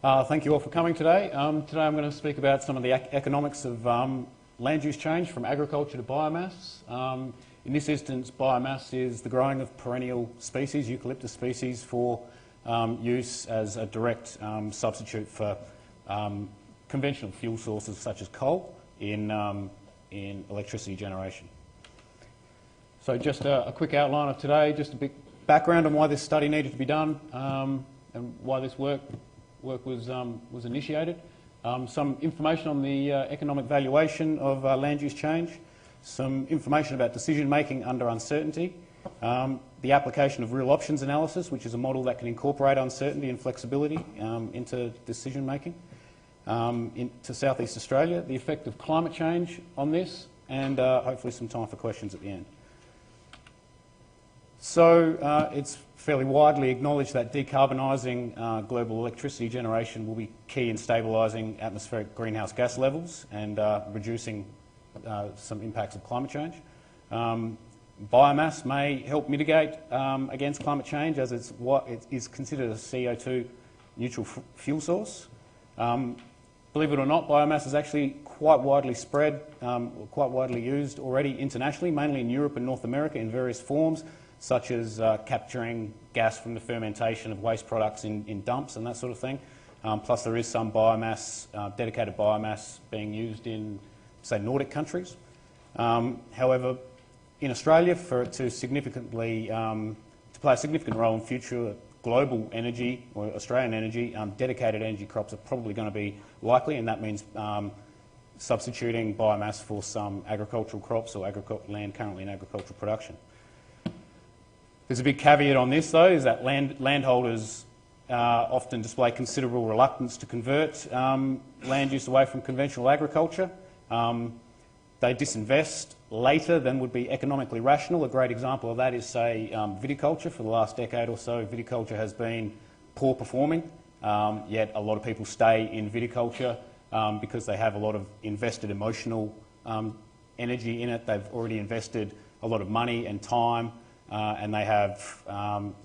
Thank you all for coming today. Today I'm going to speak about some of the economics of land use change from agriculture to biomass. In this instance, biomass is the growing of perennial species, eucalyptus species, for use as a direct substitute for conventional fuel sources such as coal in electricity generation. So just a quick outline of today, just a bit background on why this study needed to be done and why this work was initiated. Some information on the economic valuation of land use change, some information about decision making under uncertainty, the application of real options analysis, which is a model that can incorporate uncertainty and flexibility into decision making, into Southeast Australia, the effect of climate change on this, and hopefully some time for questions at the end. So it's fairly widely acknowledged that decarbonising global electricity generation will be key in stabilising atmospheric greenhouse gas levels and reducing some impacts of climate change. Biomass may help mitigate against climate change, as it is considered a CO2 neutral fuel source. Believe it or not, biomass is actually quite widely spread, quite widely used already internationally, mainly in Europe and North America in various forms, such as capturing gas from the fermentation of waste products in dumps and that sort of thing. Plus there is some biomass, dedicated biomass being used in, say, Nordic countries. However, in Australia, for it to significantly, to play a significant role in future global energy or Australian energy, dedicated energy crops are probably going to be likely, and that means substituting biomass for some agricultural crops or land currently in agricultural production. There's a big caveat on this, though, is that landholders often display considerable reluctance to convert land use away from conventional agriculture. They disinvest later than would be economically rational. A great example of that is, say, viticulture. For the last decade or so, viticulture has been poor performing, yet a lot of people stay in viticulture because they have a lot of invested emotional energy in it. They've already invested a lot of money and time, and they have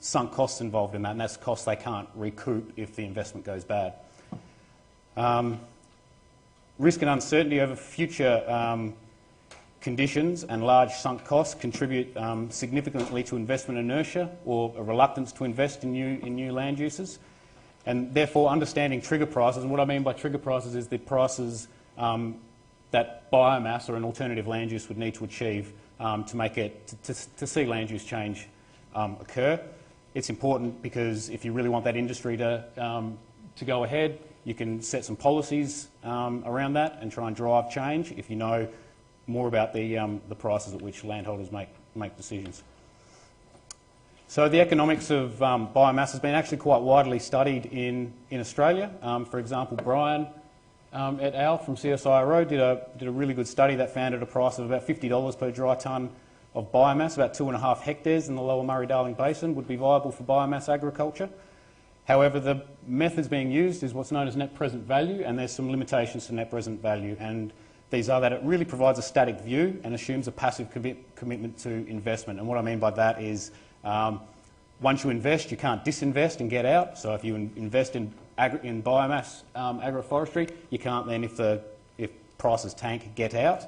sunk costs involved in that, and that's costs they can't recoup if the investment goes bad. Risk and uncertainty over future conditions and large sunk costs contribute significantly to investment inertia or a reluctance to invest in new land uses. And therefore understanding trigger prices, and what I mean by trigger prices is the prices that biomass or an alternative land use would need to achieve to make it, to see land use change occur. It's important because if you really want that industry to go ahead, you can set some policies around that and try and drive change if you know more about the prices at which landholders make decisions. So the economics of biomass has been actually quite widely studied in Australia. For example, Brian et al. From CSIRO did a really good study that found at a price of about $50 per dry tonne of biomass, about 2.5 hectares in the Lower Murray-Darling Basin would be viable for biomass agriculture. However, the methods being used is what's known as net present value, and there's some limitations to net present value, and these are that it really provides a static view and assumes a passive commitment to investment. And what I mean by that is once you invest, you can't disinvest and get out. So if you invest in biomass agroforestry, you can't then, if prices tank, get out.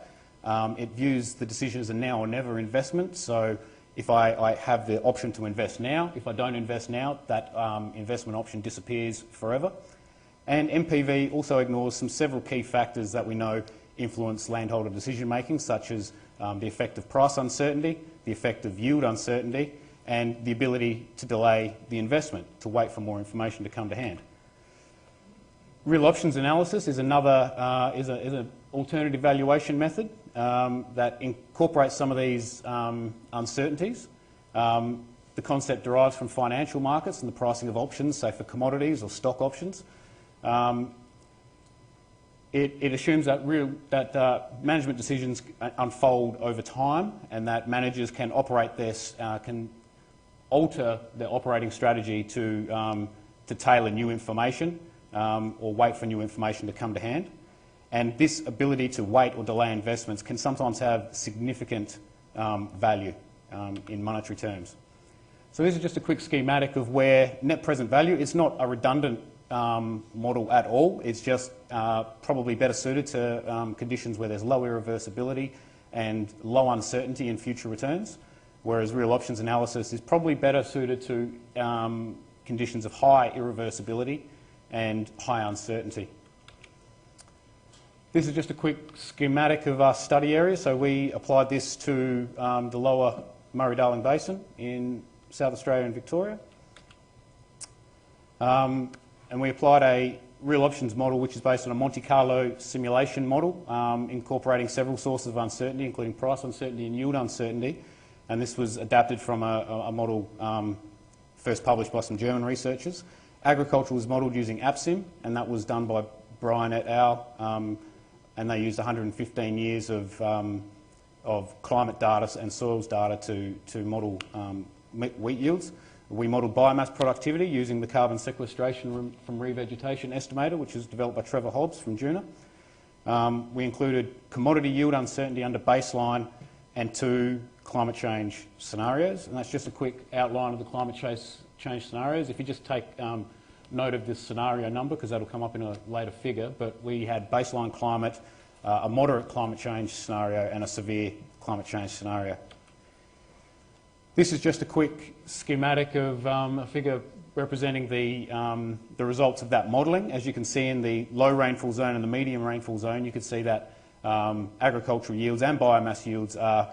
It views the decision as a now or never investment. So if I have the option to invest now, if I don't invest now, that investment option disappears forever. And MPV also ignores several key factors that we know influence landholder decision making, such as the effect of price uncertainty, the effect of yield uncertainty, and the ability to delay the investment, to wait for more information to come to hand. Real options analysis is another is an alternative valuation method that incorporates some of these uncertainties. The concept derives from financial markets and the pricing of options, say for commodities or stock options. It assumes that management decisions unfold over time, and that managers can can alter their operating strategy to tailor new information or wait for new information to come to hand. And this ability to wait or delay investments can sometimes have significant value in monetary terms. So this is just a quick schematic of where net present value, it's not a redundant model at all. It's just probably better suited to conditions where there's low irreversibility and low uncertainty in future returns, whereas real options analysis is probably better suited to conditions of high irreversibility and high uncertainty. This is just a quick schematic of our study area. So we applied this to the lower Murray-Darling Basin in South Australia and Victoria. And we applied a real options model which is based on a Monte Carlo simulation model incorporating several sources of uncertainty, including price uncertainty and yield uncertainty. And this was adapted from a model first published by some German researchers. Agriculture was modelled using AppSim, and that was done by Brian et al. And they used 115 years of climate data and soils data to model wheat yields. We modelled biomass productivity using the carbon sequestration from revegetation estimator, which was developed by Trevor Hobbs from Juna. We included commodity yield uncertainty under baseline and 2 climate change scenarios. And that's just a quick outline of the climate change scenarios. If you just take note of this scenario number, because that'll come up in a later figure, but we had baseline climate, a moderate climate change scenario and a severe climate change scenario. This is just a quick schematic of a figure representing the results of that modelling. As you can see in the low rainfall zone and the medium rainfall zone, you can see that agricultural yields and biomass yields are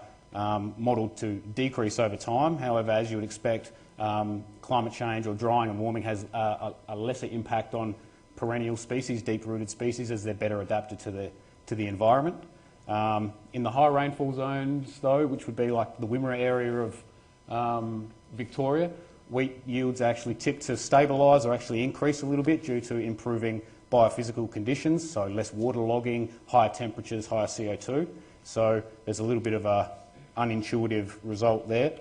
modelled to decrease over time. However, as you would expect, climate change or drying and warming has a lesser impact on perennial species, deep-rooted species, as they're better adapted to the environment. In the high rainfall zones, though, which would be like the Wimmera area of Victoria, wheat yields actually tip to stabilise or actually increase a little bit due to improving biophysical conditions, so less waterlogging, higher temperatures, higher CO2. So there's a little bit of a unintuitive result there.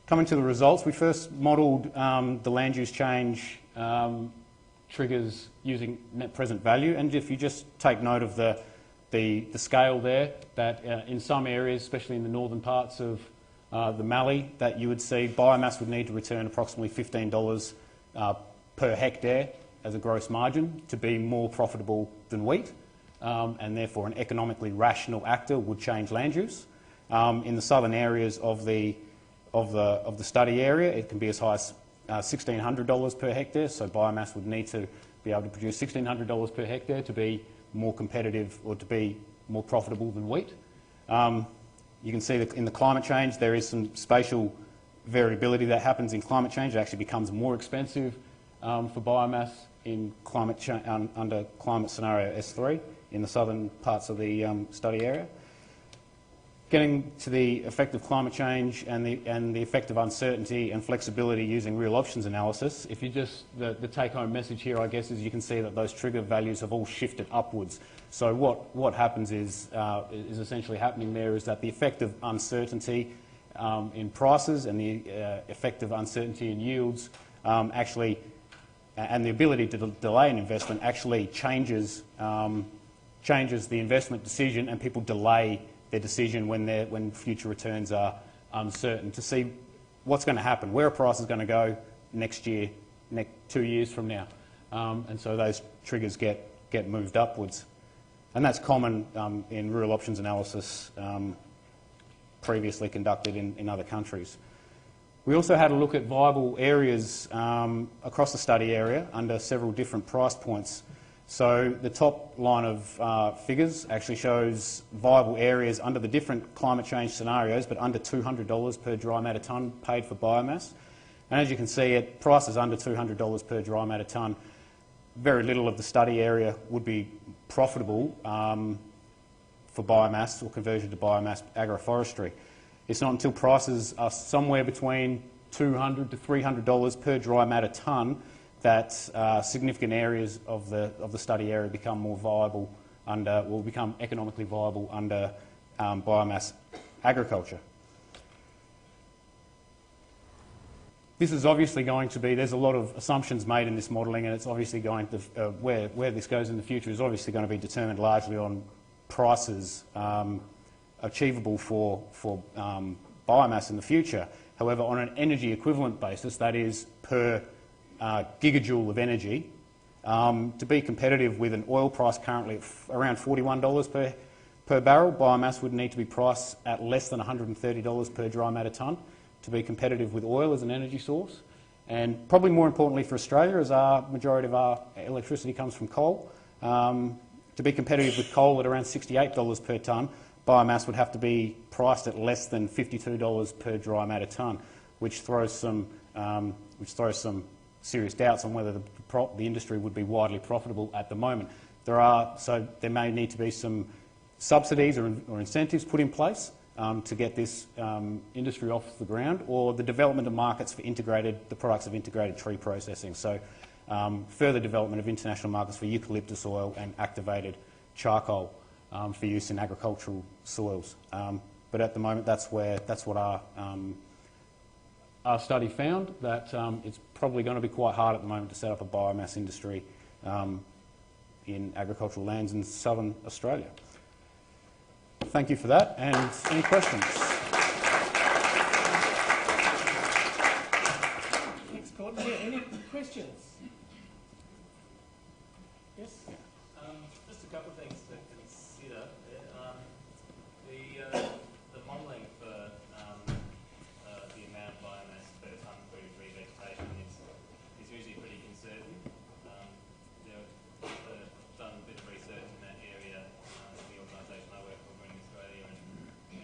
Coming to the results, we first modelled the land use change triggers using net present value, and if you just take note of the scale there, that in some areas, especially in the northern parts of the Mallee, that you would see biomass would need to return approximately $15 per hectare as a gross margin to be more profitable than wheat, and therefore an economically rational actor would change land use. In the southern areas of the study area, it can be as high as $1,600 per hectare, so biomass would need to be able to produce $1,600 per hectare to be more competitive or to be more profitable than wheat. You can see that in the climate change there is some spatial variability that happens in climate change. It actually becomes more expensive for biomass in under climate scenario S3 in the southern parts of the study area. Getting to the effect of climate change and the effect of uncertainty and flexibility using real options analysis, if you just, the take-home message here, I guess, is you can see that those trigger values have all shifted upwards. So what happens is essentially happening there is that the effect of uncertainty in prices and the effect of uncertainty in yields actually, and the ability to delay an investment actually changes the investment decision, and people delay their decision when future returns are uncertain, to see what's going to happen, where a price is going to go next year, 2 years from now. And so those triggers get moved upwards. And that's common in real options analysis previously conducted in other countries. We also had a look at viable areas across the study area under several different price points. So the top line of figures actually shows viable areas under the different climate change scenarios, but under $200 per dry matter tonne paid for biomass. And as you can see, at prices under $200 per dry matter tonne, very little of the study area would be profitable for biomass or conversion to biomass agroforestry. It's not until prices are somewhere between $200 to $300 per dry matter tonne that significant areas of the study area become more viable will become economically viable under biomass agriculture. This is obviously going to be, there's a lot of assumptions made in this modelling, and it's obviously going to, where this goes in the future is obviously going to be determined largely on prices achievable for biomass in the future. However, on an energy equivalent basis, that is per gigajoule of energy. To be competitive with an oil price currently at around $41 per barrel, biomass would need to be priced at less than $130 per dry matter tonne to be competitive with oil as an energy source. And probably more importantly for Australia, as our majority of our electricity comes from coal, to be competitive with coal at around $68 per tonne, biomass would have to be priced at less than $52 per dry matter tonne, which throws some serious doubts on whether the industry would be widely profitable at the moment. So there may need to be some subsidies or incentives put in place to get this industry off the ground, or the development of markets for the products of integrated tree processing. So further development of international markets for eucalyptus oil and activated charcoal for use in agricultural soils. But at the moment, that's what our study found, that it's probably going to be quite hard at the moment to set up a biomass industry in agricultural lands in southern Australia. Thank you for that, and any questions? Thanks, Courtney. Any questions? Yes? Just a couple of things to consider. The modelling for the amount of biomass per tonne for revegetation is usually pretty conservative. I've done a bit of research in that area in the organisation I work for in Australia, and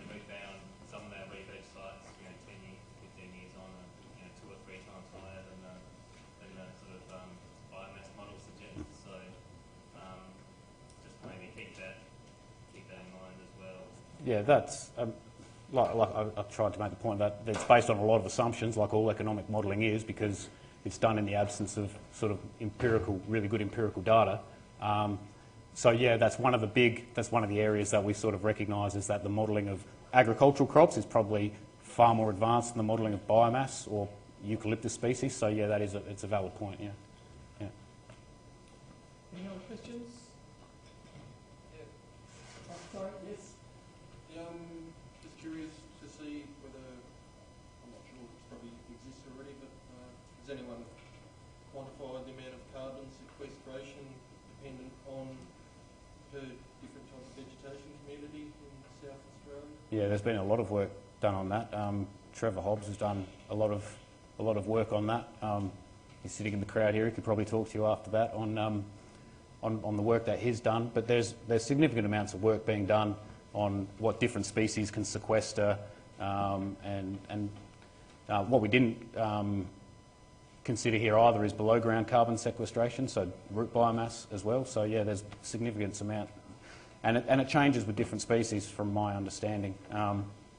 we found some of our reveg sites, 10 years, 15 years on, are 2 or 3 times higher than the sort of biomass model suggests. So just maybe keep that in mind as well. Yeah, that's I've tried to make the point that it's based on a lot of assumptions, like all economic modelling is, because it's done in the absence of sort of really good empirical data. So yeah, that's one of the areas that we sort of recognise, is that the modelling of agricultural crops is probably far more advanced than the modelling of biomass or eucalyptus species. So yeah, it's a valid point. Yeah. Yeah. Any other questions? Yeah. Oh, sorry, yes. Just curious to see whether, I'm not sure it probably exists already, but has anyone quantified the amount of carbon sequestration dependent on per different type of vegetation community in South Australia? Yeah, there's been a lot of work done on that. Trevor Hobbs has done a lot of work on that. He's sitting in the crowd here. He could probably talk to you after that on the work that he's done. But there's significant amounts of work being done on what different species can sequester, and what we didn't consider here either is below ground carbon sequestration, so root biomass as well. So yeah, there's a significant amount, and it changes with different species from my understanding.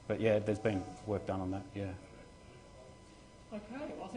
But yeah, there's been work done on that. Yeah. Okay. Well,